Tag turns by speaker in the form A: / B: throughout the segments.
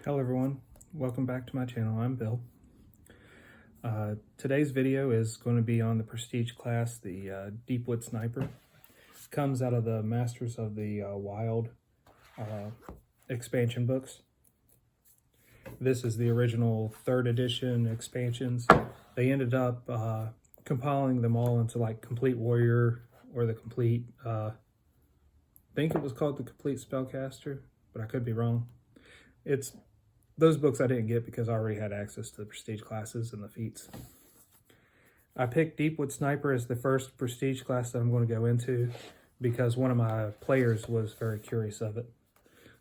A: Hello everyone, welcome back to my channel. I'm Bill. Today's video is going to be on the prestige class, the Deepwood Sniper. Comes out of the Masters of the Wild expansion books. This is the original 3rd edition expansions. They ended up compiling them all into like Complete Warrior or the Complete, I think it was called the Complete Spellcaster, but I could be wrong. Those books I didn't get because I already had access to the prestige classes and the feats. I picked Deepwood Sniper as the first prestige class that I'm going to go into because one of my players was very curious of it.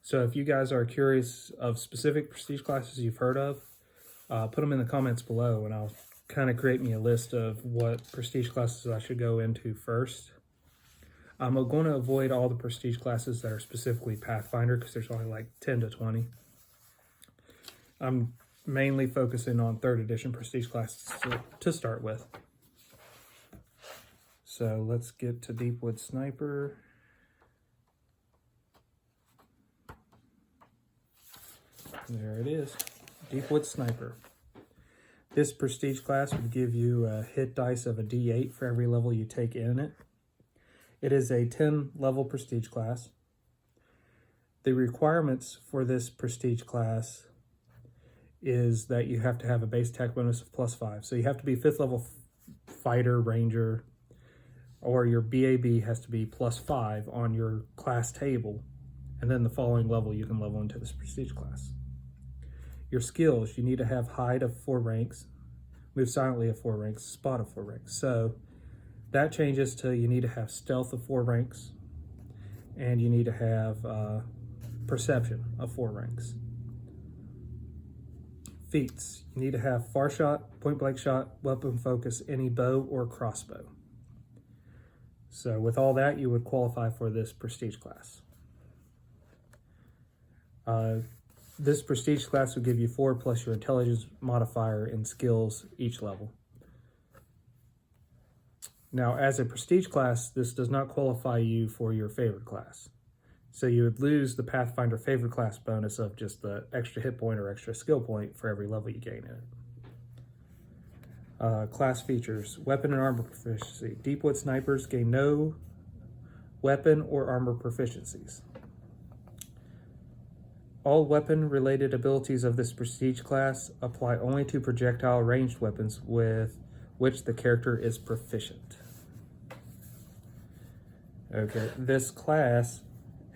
A: So if you guys are curious of specific prestige classes you've heard of, put them in the comments below and I'll kind of create me a list of what prestige classes I should go into first. I'm going to avoid all the prestige classes that are specifically Pathfinder because there's only like 10 to 20. I'm mainly focusing on 3rd edition prestige classes to start with. So let's get to Deepwood Sniper. There it is, Deepwood Sniper. This prestige class would give you a hit dice of a D8 for every level you take in it. It is a 10 level prestige class. The requirements for this prestige class is that you have to have a base attack bonus of +5. So you have to be 5th level fighter, ranger, or your BAB has to be +5 on your class table. And then the following level you can level into this prestige class. Your skills, you need to have hide of 4 ranks, move silently of 4 ranks, spot of 4 ranks. So that changes to you need to have stealth of 4 ranks, and you need to have perception of 4 ranks. Feats, you need to have far shot, point blank shot, weapon focus, any bow or crossbow. So with all that, you would qualify for this prestige class. This prestige class would give you 4 plus your intelligence modifier and skills each level. Now, as a prestige class, this does not qualify you for your favorite class. So you would lose the Pathfinder favorite class bonus of just the extra hit point or extra skill point for every level you gain in it. Class features, weapon and armor proficiency. Deepwood Snipers gain no weapon or armor proficiencies. All weapon-related abilities of this prestige class apply only to projectile ranged weapons with which the character is proficient. Okay, this class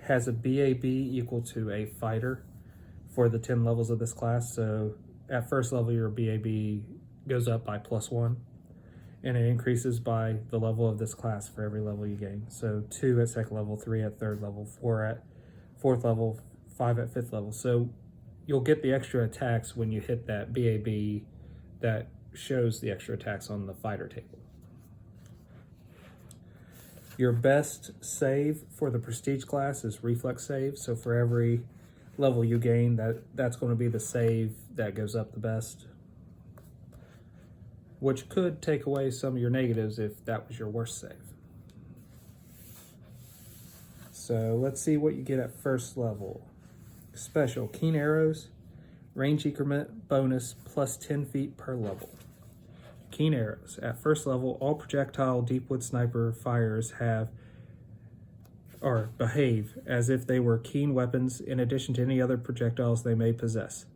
A: has a BAB equal to a fighter for the 10 levels of this class. So at first level, your BAB goes up by +1, and it increases by the level of this class for every level you gain. So 2 at 2nd level, 3 at 3rd level, 4 at 4th level, 5 at 5th level. So you'll get the extra attacks when you hit that BAB that shows the extra attacks on the fighter table. Your best save for the prestige class is reflex save. So for every level you gain, that's going to be the save that goes up the best, which could take away some of your negatives if that was your worst save. So let's see what you get at first level. Special, keen arrows, range increment bonus +10 feet per level. Keen arrows. At first level, all projectile Deepwood Sniper fires have or behave as if they were keen weapons in addition to any other projectiles they may possess.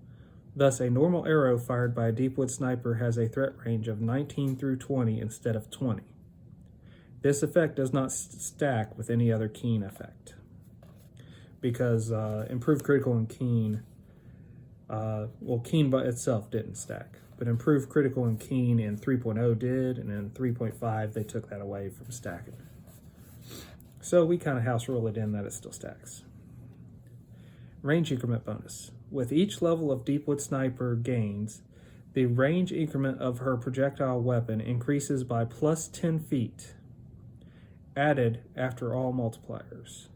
A: Thus, a normal arrow fired by a Deepwood Sniper has a threat range of 19 through 20 instead of 20. This effect does not stack with any other keen effect because improved critical and keen, keen by itself didn't stack. But improved critical and keen in 3.0 did, and in 3.5 they took that away from stacking. So we kind of house rule it in that it still stacks. Range increment bonus. With each level of Deepwood Sniper gains, the range increment of her projectile weapon increases by +10 feet, added after all multipliers.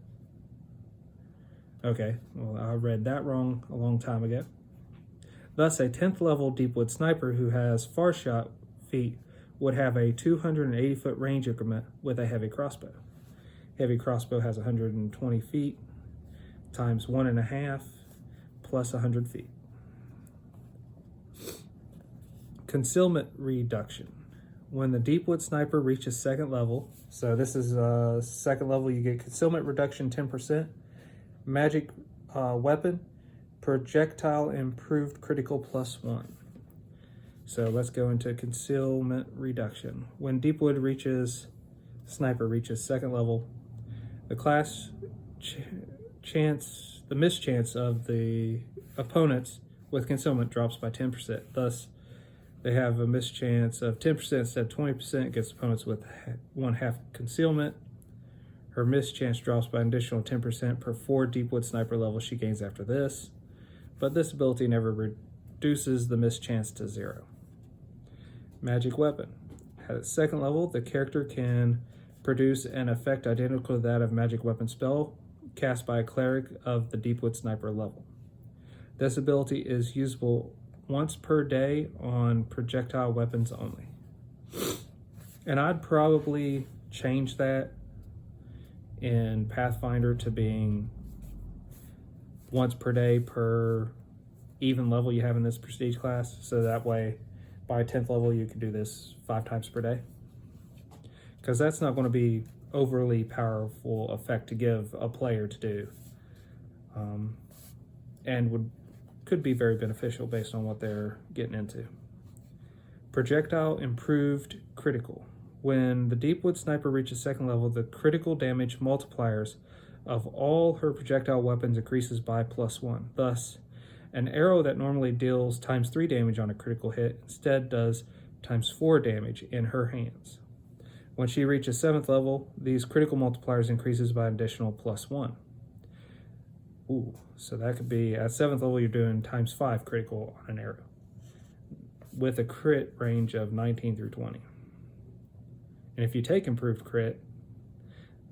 A: Okay, well I read that wrong a long time ago. Thus, a 10th level Deepwood Sniper who has far shot feet would have a 280 foot range increment with a heavy crossbow. Heavy crossbow has 120 feet times 1.5 plus 100 feet. Concealment reduction. When the Deepwood Sniper reaches second level, so this is second level, you get concealment reduction 10%, magic weapon, projectile improved critical +1. So let's go into concealment reduction. When Deepwood Sniper reaches second level, the class the mischance of the opponents with concealment drops by 10%. Thus, they have a mischance of 10% instead of 20% against opponents with 1/2 concealment. Her mischance drops by an additional 10% per 4 Deepwood Sniper levels she gains after this, but this ability never reduces the mischance to 0. Magic weapon. At its second level, the character can produce an effect identical to that of magic weapon spell cast by a cleric of the Deepwood Sniper level. This ability is usable once per day on projectile weapons only. And I'd probably change that in Pathfinder to being once per day per even level you have in this prestige class. So that way, by 10th level, you can do this 5 times per day. Because that's not going to be overly powerful effect to give a player to do. And could be very beneficial based on what they're getting into. Projectile improved critical. When the Deepwood Sniper reaches second level, the critical damage multipliers of all her projectile weapons increases by +1. Thus, an arrow that normally deals ×3 damage on a critical hit instead does ×4 damage in her hands. When she reaches 7th level, these critical multipliers increases by an additional +1. Ooh, so that could be at 7th level, you're doing ×5 critical on an arrow with a crit range of 19 through 20. And if you take improved crit,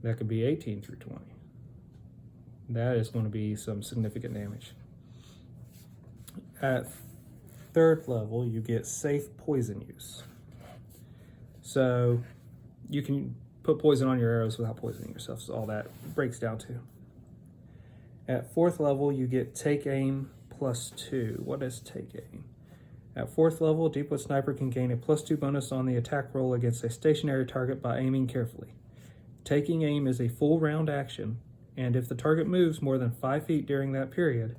A: that could be 18 through 20. That is going to be some significant damage. At 3rd level, you get safe poison use. So you can put poison on your arrows without poisoning yourself, so all that breaks down to. At 4th level, you get take aim +2. What is take aim? At 4th level, Deepwood Sniper can gain a +2 bonus on the attack roll against a stationary target by aiming carefully. Taking aim is a full round action, and if the target moves more than 5 feet during that period,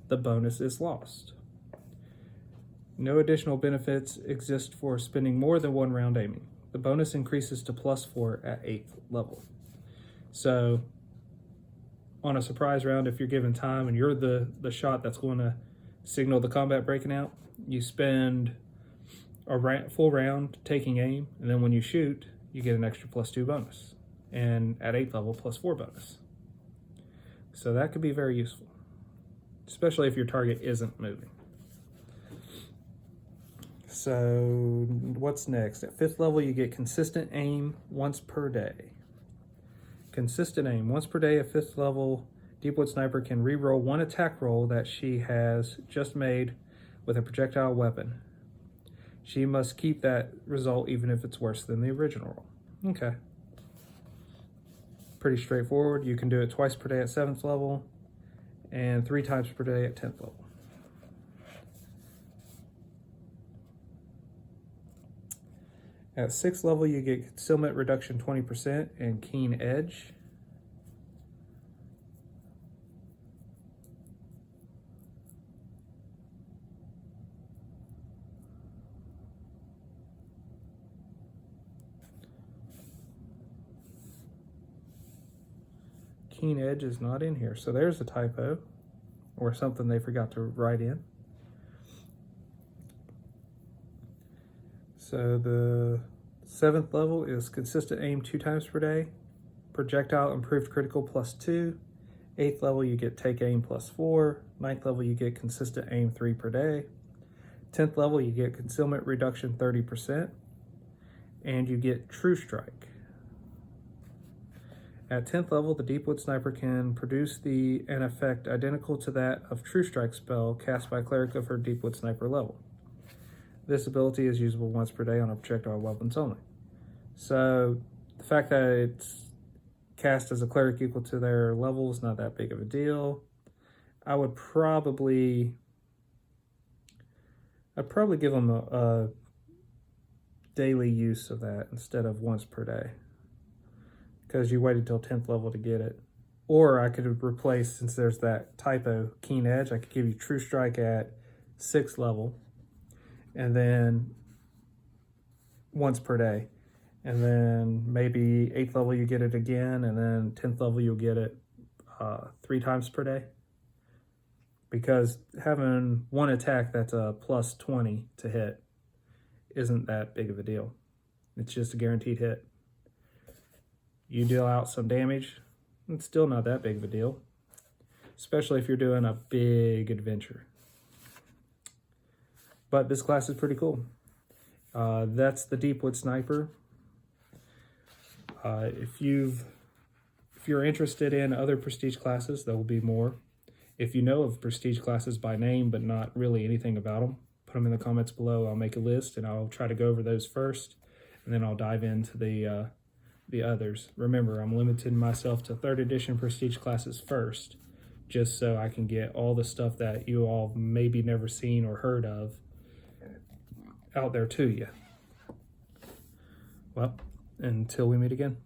A: the bonus is lost. No additional benefits exist for spending more than 1 round aiming. The bonus increases to +4 at 8th level. So, on a surprise round, if you're given time and you're the shot that's going to signal the combat breaking out, you spend a full round taking aim, and then when you shoot, you get an extra +2 bonus. And at 8th level, +4 bonus. So that could be very useful, especially if your target isn't moving. So what's next? At 5th level, you get consistent aim once per day. Consistent aim once per day at 5th level. Deepwood Sniper can re-roll 1 attack roll that she has just made with a projectile weapon. She must keep that result even if it's worse than the original roll. Okay. Pretty straightforward. You can do it twice per day at 7th level and 3 times per day at 10th level. At 6th level, you get concealment reduction 20% and keen edge. Keen edge is not in here, so there's a typo or something they forgot to write in. So the 7th level is consistent aim 2 times per day, projectile improved critical +2. 8th level, you get take aim +4. 9th level, you get consistent aim 3 per day. 10th level, you get concealment reduction 30%, and you get true strike. At 10th level, the Deepwood Sniper can produce an effect identical to that of True Strike spell cast by a cleric of her Deepwood Sniper level. This ability is usable once per day on a projectile weapons only. So the fact that it's cast as a cleric equal to their level is not that big of a deal. I'd probably give them daily use of that instead of once per day, because you waited till 10th level to get it. Or I could replace, since there's that typo, Keen Edge, I could give you True Strike at 6th level, and then once per day. And then maybe 8th level you get it again, and then 10th level you'll get it 3 times per day. Because having one attack that's a plus 20 to hit isn't that big of a deal. It's just a guaranteed hit. You deal out some damage, it's still not that big of a deal, especially if you're doing a big adventure. But this class is pretty cool. That's the Deepwood Sniper. If you're interested in other prestige classes, there will be more. If you know of prestige classes by name but not really anything about them, put them in the comments below. I'll make a list and I'll try to go over those first, and then I'll dive into the others. Remember, I'm limiting myself to 3rd edition prestige classes first, just so I can get all the stuff that you all maybe never seen or heard of out there to you. Well, until we meet again.